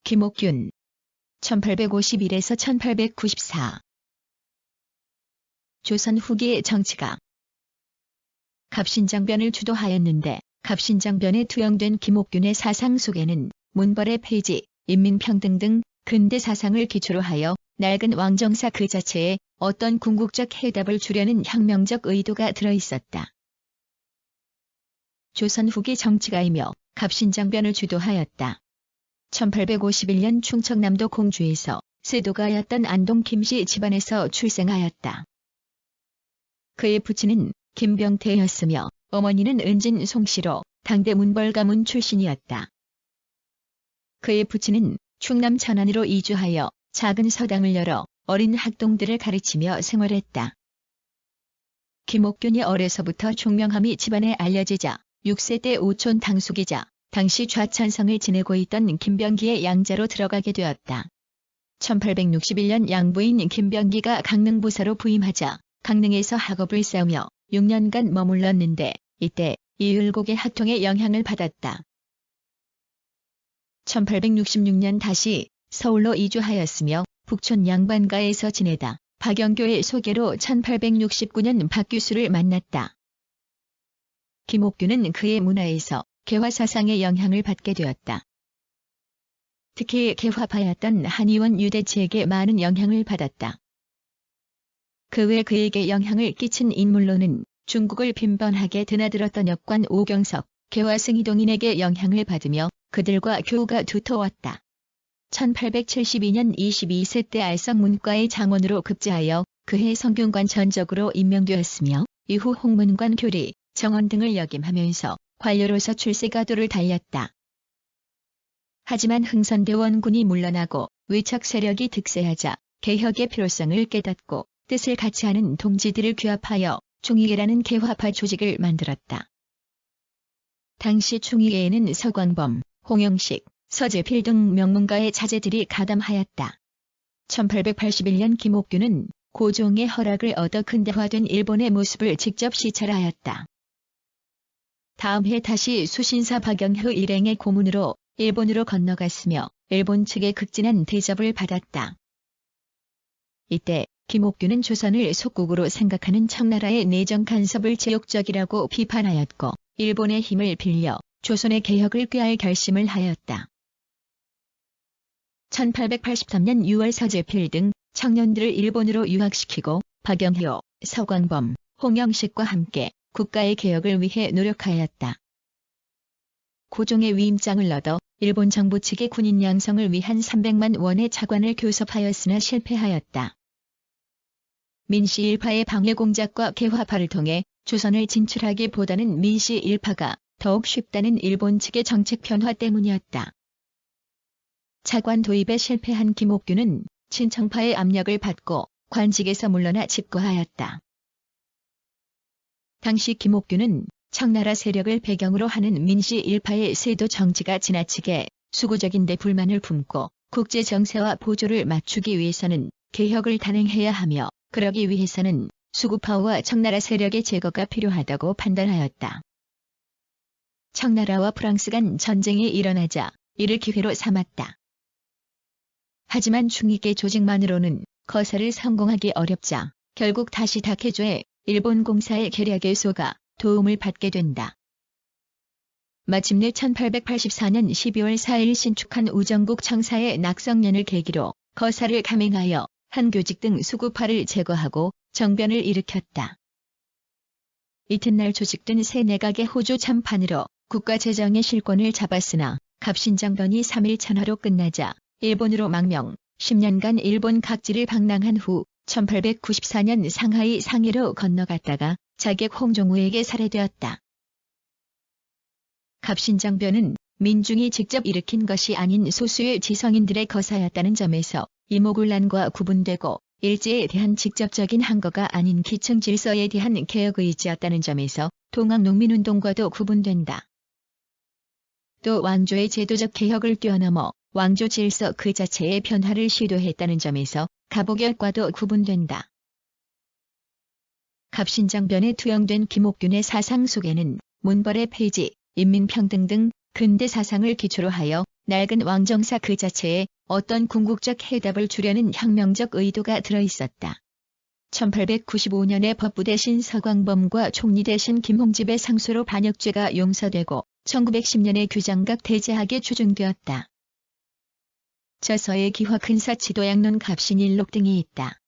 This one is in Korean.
김옥균 1851에서 1894. 조선 후기의 정치가 갑신장변을 주도하였는데 갑신장변에 투영된 김옥균의 사상 속에는 문벌의 폐지, 인민평등 등 근대 사상을 기초로 하여 낡은 왕정사 그 자체에 어떤 궁극적 해답을 주려는 혁명적 의도가 들어있었다. 조선 후기 정치가이며 갑신장변을 주도하였다. 1851년 충청남도 공주에서 세도가였던 안동 김씨 집안에서 출생하였다. 그의 부친은 김병태였으며 어머니는 은진 송씨로 당대 문벌 가문 출신이었다. 그의 부친은 충남 천안으로 이주하여 작은 서당을 열어 어린 학동들을 가르치며 생활했다. 김옥균이 어려서부터 총명함이 집안에 알려지자 6세 때 오촌 당숙이자 당시 좌천성을 지내고 있던 김병기의 양자로 들어가게 되었다. 1861년 양부인 김병기가 강릉 부사로 부임하자 강릉에서 학업을 쌓으며 6년간 머물렀는데 이때 이율곡의 학통의 영향을 받았다. 1866년 다시 서울로 이주하였으며 북촌 양반가에서 지내다 박영교의 소개로 1869년 박규수를 만났다. 김옥균은 그의 문화에서 개화사상의 영향을 받게 되었다. 특히 개화파였던 한의원 유대치에게 많은 영향을 받았다. 그 외 그에게 영향을 끼친 인물로는 중국을 빈번하게 드나들었던 역관 오경석, 개화승이동인에게 영향을 받으며 그들과 교우가 두터웠다. 1872년 22세 때 알성문과의 장원으로 급제하여 그해 성균관 전적으로 임명되었으며 이후 홍문관 교리, 정원 등을 역임하면서 관료로서 출세가도를 달렸다. 하지만 흥선대원군이 물러나고 외척 세력이 득세하자 개혁의 필요성을 깨닫고 뜻을 같이 하는 동지들을 규합하여 충의회라는 개화파 조직을 만들었다. 당시 충의회에는 서광범, 홍영식, 서재필 등 명문가의 자제들이 가담하였다. 1881년 김옥균은 고종의 허락을 얻어 근대화된 일본의 모습을 직접 시찰하였다. 다음 해 다시 수신사 박영효 일행의 고문으로 일본으로 건너갔으며 일본 측의 극진한 대접을 받았다. 이때 김옥균은 조선을 속국으로 생각하는 청나라의 내정 간섭을 제욕적이라고 비판하였고 일본의 힘을 빌려 조선의 개혁을 꾀할 결심을 하였다. 1883년 6월 서재필 등 청년들을 일본으로 유학시키고 박영효, 서광범, 홍영식과 함께 국가의 개혁을 위해 노력하였다. 고종의 위임장을 얻어 일본 정부 측의 군인 양성을 위한 300만 원의 자관을 교섭하였으나 실패하였다. 민씨 일파의 방해 공작과 개화파를 통해 조선을 진출하기보다는 민씨 일파가 더욱 쉽다는 일본 측의 정책 변화 때문이었다. 자관 도입에 실패한 김옥균은 친청파의 압력을 받고 관직에서 물러나 집거하였다. 당시 김옥균은 청나라 세력을 배경으로 하는 민씨 일파의 세도 정치가 지나치게 수구적인 데 불만을 품고 국제 정세와 보조를 맞추기 위해서는 개혁을 단행해야 하며 그러기 위해서는 수구파와 청나라 세력의 제거가 필요하다고 판단하였다. 청나라와 프랑스 간 전쟁이 일어나자 이를 기회로 삼았다. 하지만 충의계 조직만으로는 거사를 성공하기 어렵자 결국 다시 다케조의 일본 공사의 계략에 속아 도움을 받게 된다. 마침내 1884년 12월 4일 신축한 우정국 청사의 낙성년을 계기로 거사를 감행하여 한교직 등 수구파를 제거하고 정변을 일으켰다. 이튿날 조직된 새 내각의 호조 참판으로 국가재정의 실권을 잡았으나 갑신장변이 3일 천하로 끝나자 일본으로 망명, 10년간 일본 각지를 방랑한 후 1894년 상하이 상해로 건너갔다가 자객 홍종우에게 살해되었다. 갑신장변은 민중이 직접 일으킨 것이 아닌 소수의 지성인들의 거사였다는 점에서 이모군란과 구분되고 일제에 대한 직접적인 항거가 아닌 기층 질서에 대한 개혁 의지였다는 점에서 동학농민운동과도 구분된다. 또 왕조의 제도적 개혁을 뛰어넘어 왕조 질서 그 자체의 변화를 시도했다는 점에서 가보결과도 구분된다. 갑신장변에 투영된 김옥균의 사상 속에는 문벌의 폐지, 인민평등 등 근대 사상을 기초로 하여 낡은 왕정사 그 자체에 어떤 궁극적 해답을 주려는 혁명적 의도가 들어있었다. 1895년에 법부 대신 서광범과 총리 대신 김홍집의 상소로 반역죄가 용서되고 1910년에 규장각 대제하게 추증되었다. 저서에 기화 근사 지도양론 갑신일록 등이 있다.